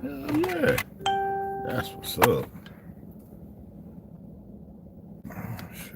Hell yeah. That's what's up. Oh, shit.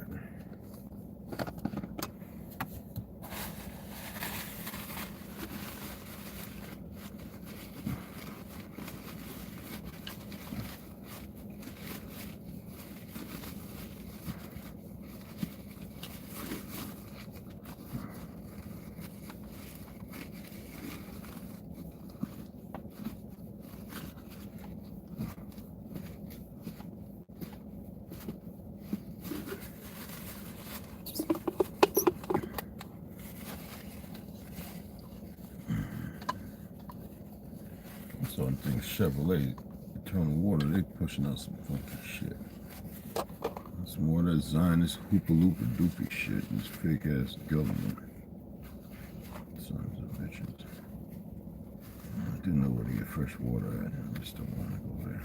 So I think Chevrolet, Eternal Water, they pushing out some funky shit. Some more of that Zionist hoopa-loopa doopy shit and this fake ass government. Sons of bitches. I didn't know where to get fresh water at. I just don't want to go there.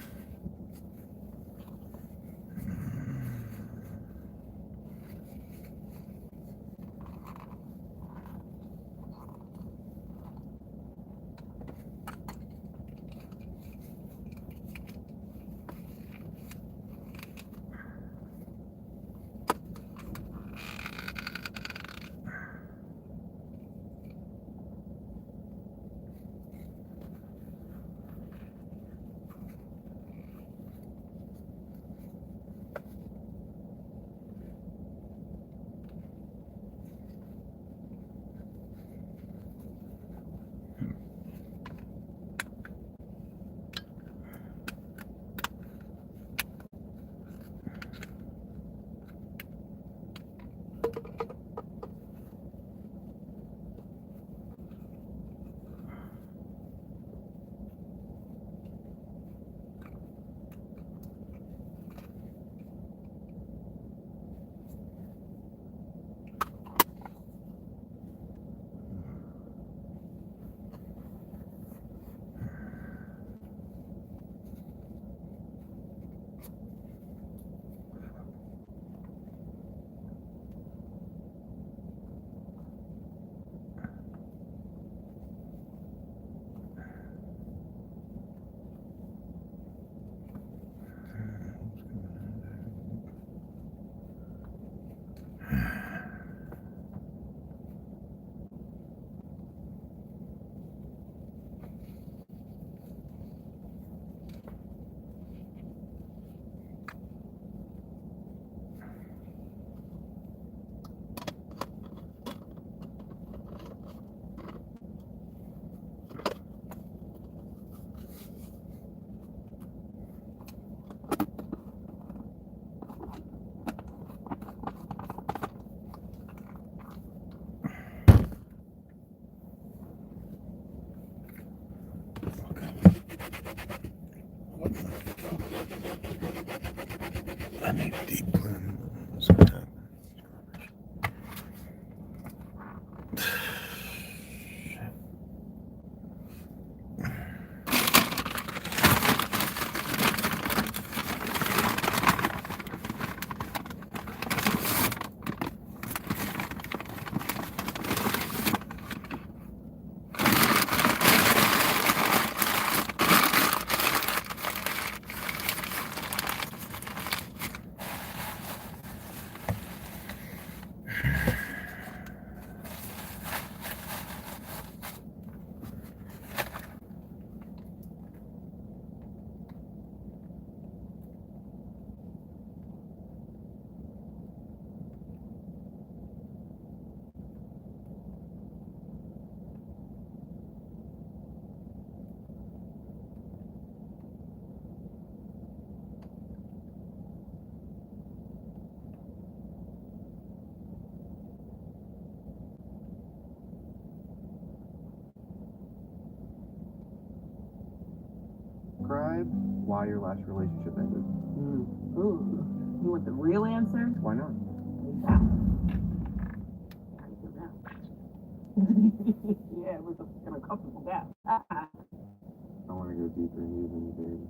I need deep cleaning. What's gonna happen? Describe why your last relationship ended. Ooh, you want the real answer? Why not? How do you feel now? Yeah, it was an uncomfortable death. I want to go deeper in you than you, baby.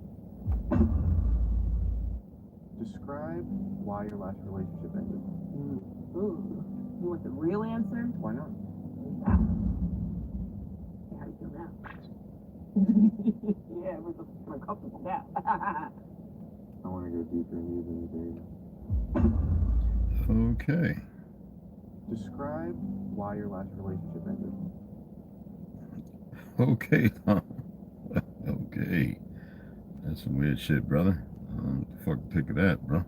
Describe why your last relationship ended. Ooh, you want the real answer? Why not? How do you feel now? Yeah, it was an I want to go deeper in these interviews. Okay. Describe why your last relationship ended. Okay, Tom. Okay. That's some weird shit, brother. I don't know what the fuck to think of that, bro.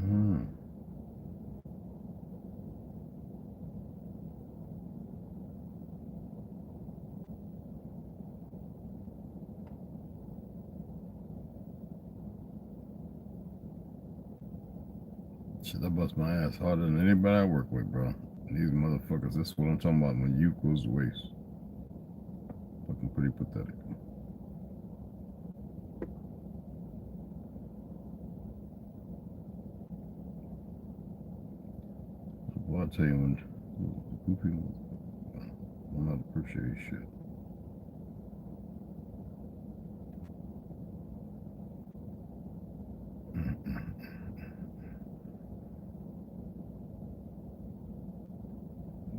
Hmm. Shit, I bust my ass harder than anybody I work with, bro. These motherfuckers, that's what I'm talking about when youth goes to waste. Fucking pretty pathetic. Well, I tell you, when goofy, I'm not appreciate shit.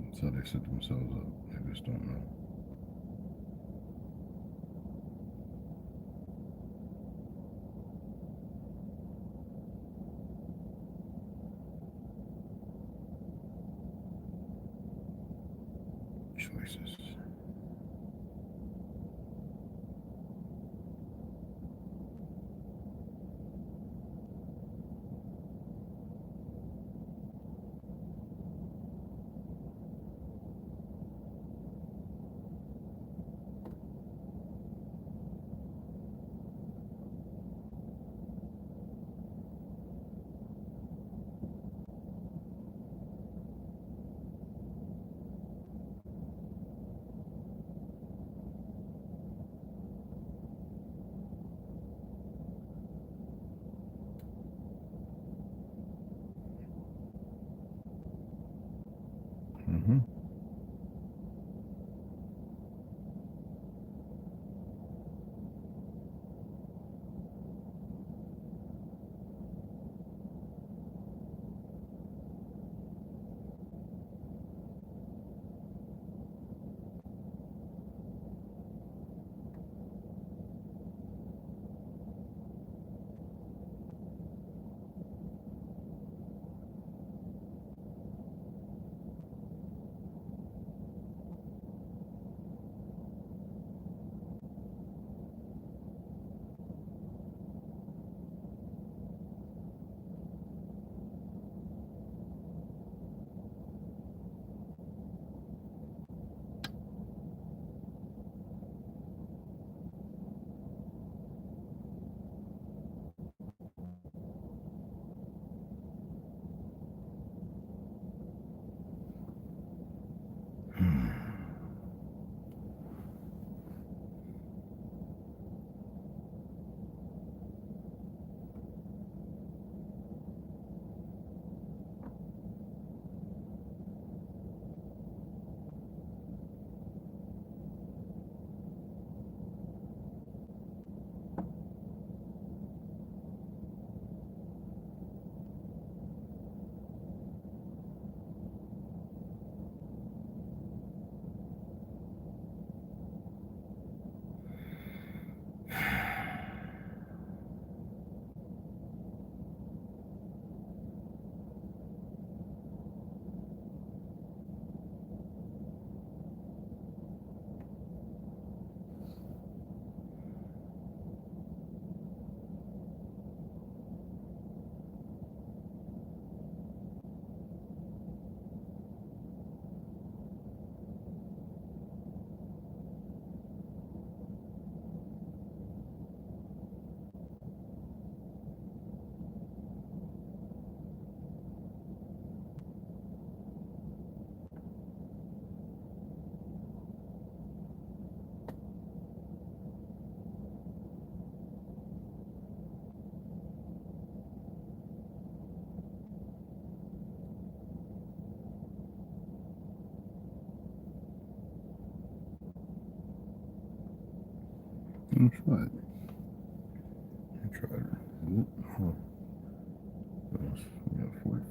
That's how they set themselves up. They just don't know. Choices.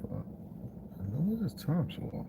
fuck? Why is this time so off?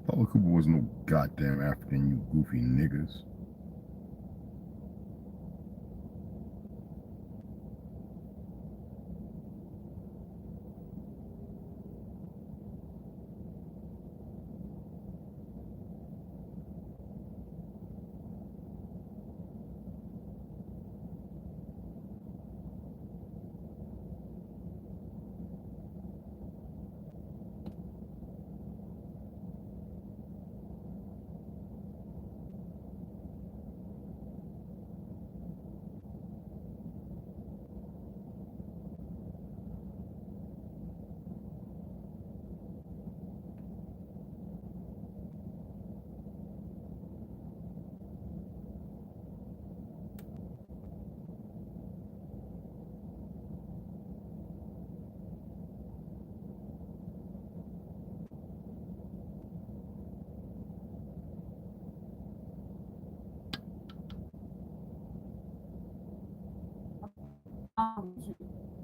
Paula Cooper was no goddamn African, you goofy niggas.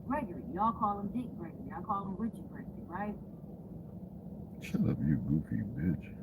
Gregory. Y'all call him Dick Gregory. I call him Richard Gregory, right? Shut up, you goofy bitch.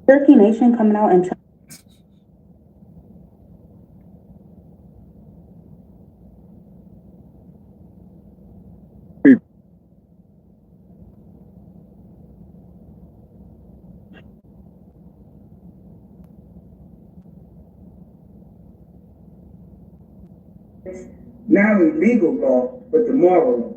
Turkey Nation coming out and not only legal law, but the moral law.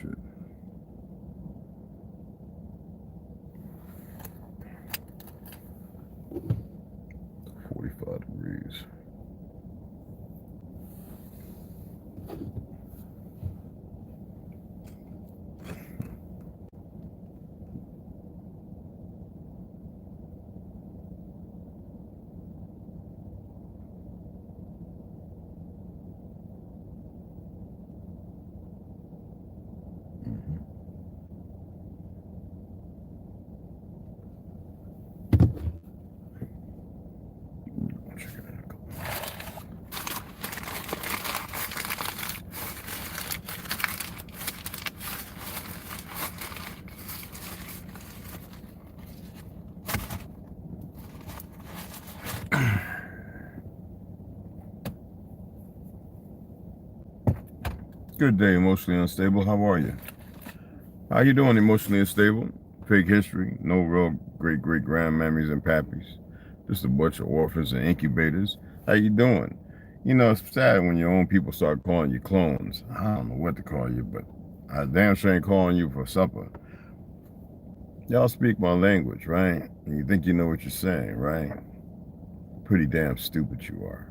shit. $45. Check it out. Good day, emotionally unstable. How are you? How you doing, emotionally unstable? Fake history, no real great-great-grandmammies and pappies. Just a bunch of orphans and incubators. How you doing? You know, it's sad when your own people start calling you clones. I don't know what to call you, but I damn sure ain't calling you for supper. Y'all speak my language, right? And you think you know what you're saying, right? Pretty damn stupid you are.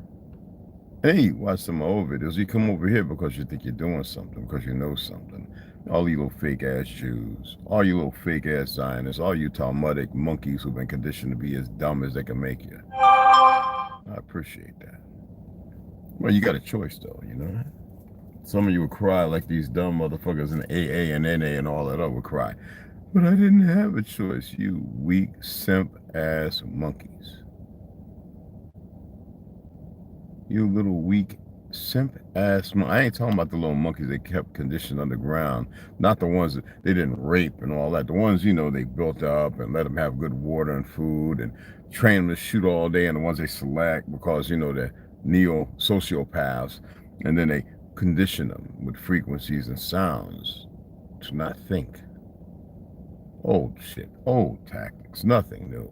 Hey, you watch some old videos. You come over here because you think you're doing something, because you know something. All you little fake-ass Jews, all you little fake-ass Zionists, all you Talmudic monkeys who've been conditioned to be as dumb as they can make you. I appreciate that. Well, you got a choice, though, you know? Some of you would cry like these dumb motherfuckers in AA and NA and all that other would cry. But I didn't have a choice, you weak, simp-ass monkeys. You little weak simp-ass. I ain't talking about the little monkeys they kept conditioned underground. Not the ones that they didn't rape and all that. The ones, you know, they built up and let them have good water and food and train them to shoot all day, and the ones they select because, you know, they're neo-sociopaths. And then they condition them with frequencies and sounds to not think. Old shit. Old tactics. Nothing new.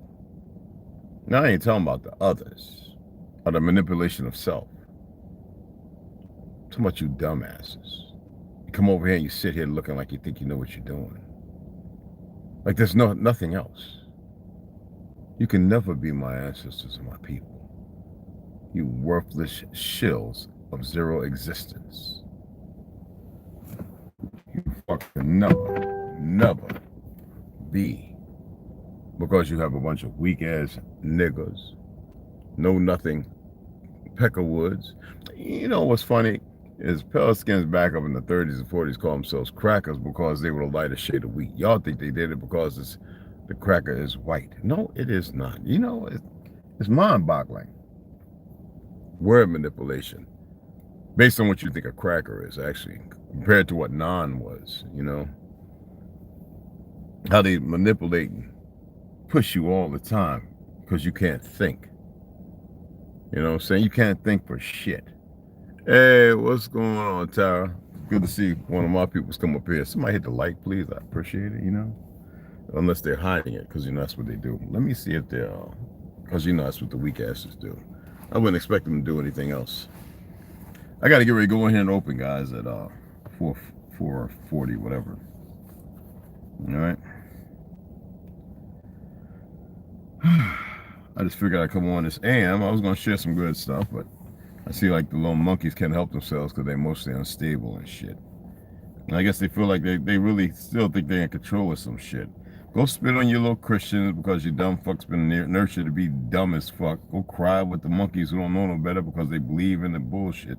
Now I ain't talking about the others. Or the manipulation of self. So much you dumbasses. You come over here and you sit here looking like you think you know what you're doing. Like there's nothing else. You can never be my ancestors or my people. You worthless shills of zero existence. You fucking never be. Because you have a bunch of weak ass niggas. Know nothing peckerwoods. You know what's funny is pale skins back up in the 30s and 40s call themselves crackers because they were a lighter shade of wheat. Y'all think they did it because the cracker is white. No, it is not. You know, it's mind-boggling. Word manipulation. Based on what you think a cracker is, actually, compared to what naan was, you know. How they manipulate and push you all the time because you can't think. You know what I'm saying? You can't think for shit. Hey, what's going on, Tara? Good to see one of my peoples come up here. Somebody hit the like, please. I appreciate it, you know? Unless they're hiding it, because, you know, that's what they do. Let me see if they're, because, you know, that's what the weak asses do. I wouldn't expect them to do anything else. I got to get ready to go in here and open, guys, at 4:40, whatever. All right? I just figured I'd come on this AM. I was going to share some good stuff, but I see like the little monkeys can't help themselves because they're mostly unstable and shit. And I guess they feel like they really still think they're in control of some shit. Go spit on your little Christians because your dumb fucks been nurtured to be dumb as fuck. Go cry with the monkeys who don't know no better because they believe in the bullshit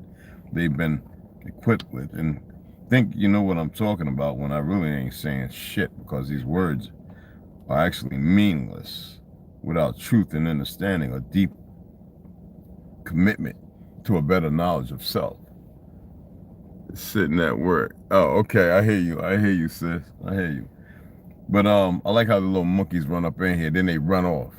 they've been equipped with. And think you know what I'm talking about when I really ain't saying shit because these words are actually meaningless. Without truth and understanding, a deep commitment to a better knowledge of self. It's sitting at work. Oh, okay, I hear you, sis. I hear you. But I like how the little monkeys run up in here, then they run off.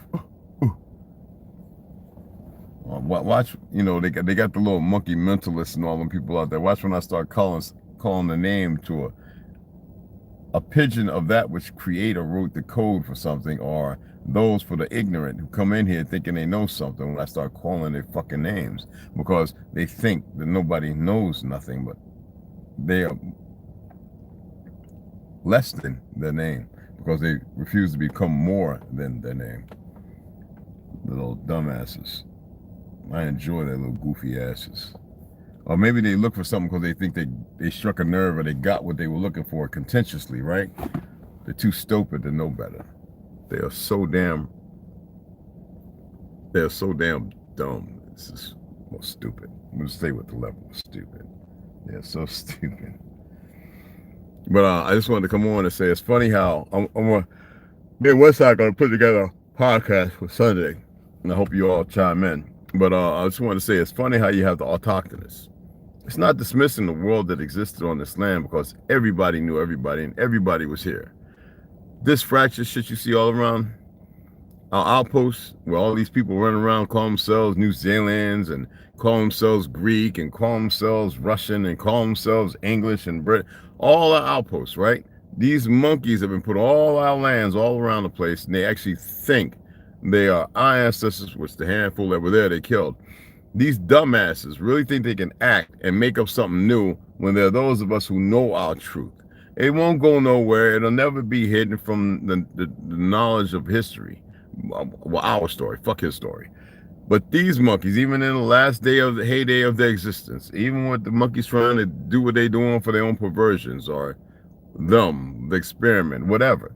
Watch, you know, they got the little monkey mentalists and all them people out there. Watch when I start calling the name to a pigeon of that which creator wrote the code for something, or those for the ignorant who come in here thinking they know something when I start calling their fucking names because they think that nobody knows nothing, but they are less than their name because they refuse to become more than their name. The little dumbasses. I enjoy their little goofy asses. Or maybe they look for something because they think they struck a nerve or they got what they were looking for contentiously, right? They're too stupid to know better. They're so damn dumb. It's just more stupid. I'm going to stay with the level of stupid. They're so stupid. But I just wanted to come on and say it's funny how I'm going to put together a podcast for Sunday. And I hope you all chime in. But I just want to say it's funny how you have the authoctonus. It's not dismissing the world that existed on this land because everybody knew everybody and everybody was here. This fractured shit you see all around our outposts where all these people run around, call themselves New Zealanders and call themselves Greek and call themselves Russian and call themselves English and Brit, all our outposts, right? These monkeys have been put all our lands all around the place and they actually think they are our ancestors, which the handful that were there they killed. These dumbasses really think they can act and make up something new when there are those of us who know our truth. It won't go nowhere. It'll never be hidden from the knowledge of history. Well, our story, fuck his story. But these monkeys, even in the last day of the heyday of their existence, even with the monkeys trying to do what they're doing for their own perversions or them, the experiment, whatever,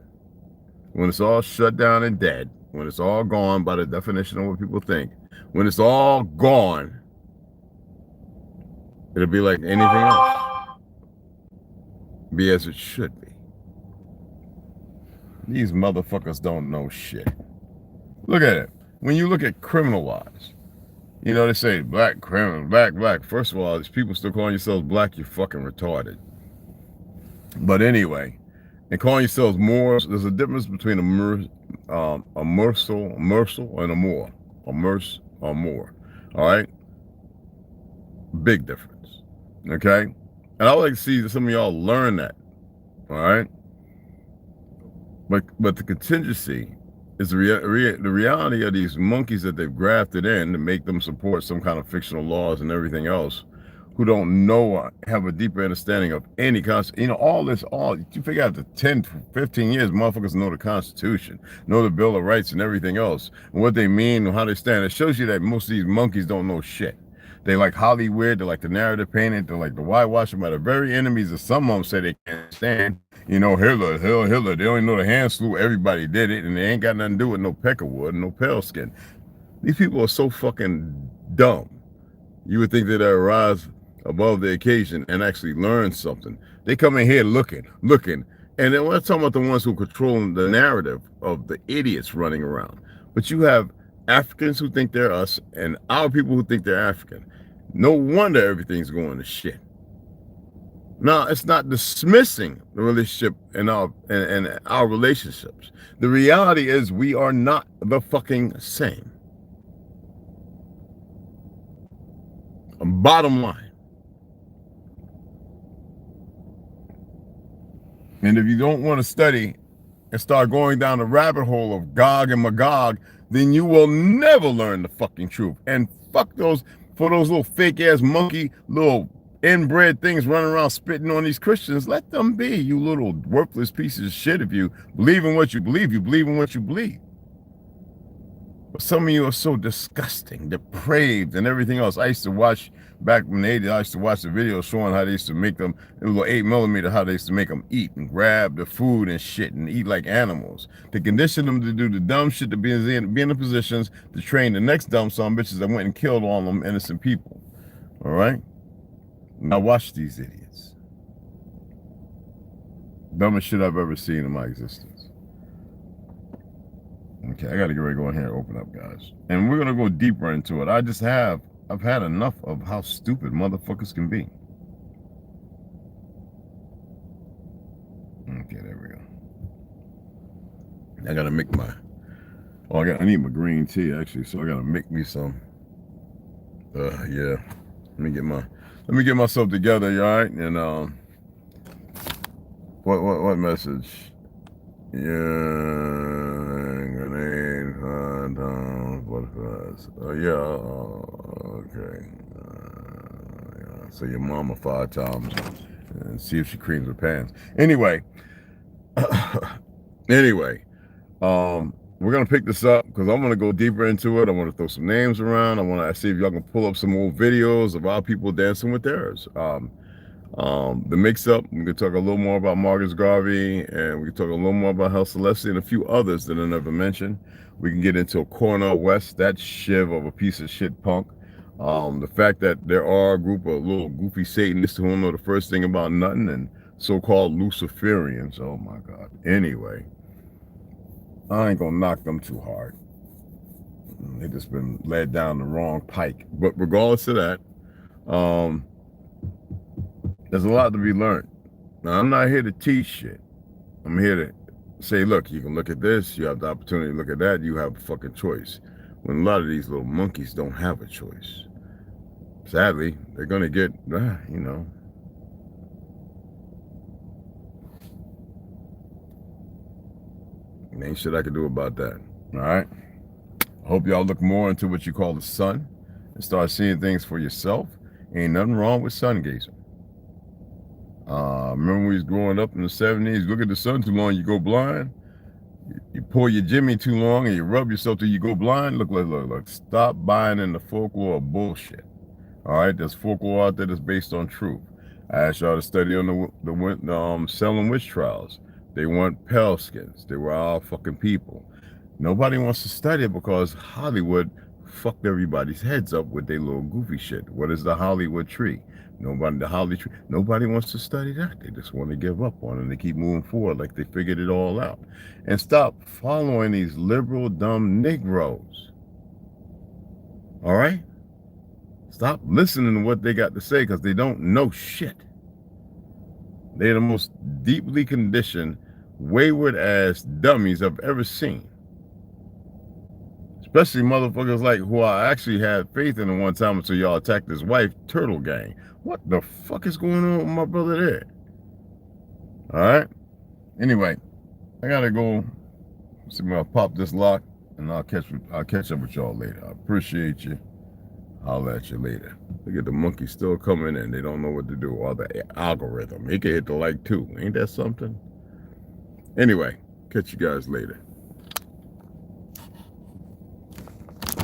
when it's all shut down and dead, when it's all gone by the definition of what people think, when it's all gone, it'll be like anything else. Be as it should be. These motherfuckers don't know shit. Look at it. When you look at criminal-wise, you know, they say black criminal, black. First of all, these people still calling yourselves black, you're fucking retarded. But anyway, and calling yourselves Moors, there's a difference between a morsel and a Moor. A merce or more. All right? Big difference. Okay? And I would like to see some of y'all learn that. All right? But the contingency is the reality of these monkeys that they've grafted in to make them support some kind of fictional laws and everything else, who don't know, have a deeper understanding of any concept. You know, you figure out the 10, 15 years, motherfuckers know the Constitution, know the Bill of Rights and everything else, and what they mean and how they stand. It shows you that most of these monkeys don't know shit. They like Hollywood, they like the narrative painted, they like the whitewashing by the very enemies that some of them say they can't stand. You know, Hitler, they only know the hand slew, everybody did it, and they ain't got nothing to do with no peckerwood, no pale skin. These people are so fucking dumb. You would think that they rise above the occasion and actually learn something. They come in here looking, and then we're talking about the ones who control the narrative of the idiots running around. But you have Africans who think they're us and our people who think they're African. No wonder everything's going to shit. Now, it's not dismissing the relationship and our relationships. The reality is we are not the fucking same. Bottom line. And if you don't want to study and start going down the rabbit hole of Gog and Magog, then you will never learn the fucking truth. And fuck those little fake ass monkey, little inbred things running around spitting on these Christians. Let them be, you little worthless pieces of shit. If you believe in what you believe in what you believe. But some of you are so disgusting, depraved, and everything else. I used to watch, back in the 80s, I used to watch the videos showing how they used to make them, a little 8mm, how they used to make them eat and grab the food and shit and eat like animals. To condition them to do the dumb shit, to be in the positions to train the next dumb son bitches that went and killed all them innocent people. All right? Now watch these idiots. Dumbest shit I've ever seen in my existence. Okay, I gotta get ready to go in here and open up, guys. And we're gonna go deeper into it. I've had enough of how stupid motherfuckers can be. Okay, there we go. I gotta make my, I need my green tea actually, so I gotta make me some. Yeah. Let me get myself together, you alright? And what message? Yeah, grenade, butterflies. Okay. Yeah. So your mama 5 times and see if she creams her pants. Anyway, Anyway, we're gonna pick this up because I'm gonna go deeper into it. I want to throw some names around. I want to see if y'all can pull up some old videos of our people dancing with theirs. The mix-up, we can talk a little more about Marcus Garvey, and we can talk a little more about Hell Celeste and a few others that I never mentioned. We can get into a Cornel West, that shiv of a piece of shit punk. The fact that there are a group of little goofy Satanists who don't know the first thing about nothing, and so-called Luciferians. Oh my God. Anyway, I ain't gonna knock them too hard. They just been led down the wrong pike. But regardless of that, there's a lot to be learned. Now, I'm not here to teach shit. I'm here to say, look, you can look at this, you have the opportunity to look at that, you have a fucking choice. When a lot of these little monkeys don't have a choice. Sadly, they're gonna get, you know. Ain't shit I can do about that. All right. I hope y'all look more into what you call the sun and start seeing things for yourself. Ain't nothing wrong with sun gazing. Remember when we was growing up in the 70s, look at the sun too long, you go blind. You pour your Jimmy too long and you rub yourself till you go blind. Look. Stop buying in the folklore of bullshit. All right, there's folklore out there that's based on truth. I asked y'all to study on the Salem witch trials. They weren't pale skins. They were all fucking people. Nobody wants to study it because Hollywood fucked everybody's heads up with their little goofy shit. What is the Hollywood tree? Nobody wants to study that. They just want to give up on it and they keep moving forward like they figured it all out. And stop following these liberal, dumb Negroes. All right? Stop listening to what they got to say because they don't know shit. They're the most deeply conditioned, wayward ass dummies I've ever seen. Especially motherfuckers like who I actually had faith in at one time until y'all attacked his wife, Turtle Gang. What the fuck is going on with my brother there? All right. Anyway, I gotta go. See when I pop this lock, and I'll catch up with y'all later. I appreciate you. I'll at you later. Look at the monkey still coming in. They don't know what to do. Or the algorithm. He can hit the like too. Ain't that something? Anyway, catch you guys later.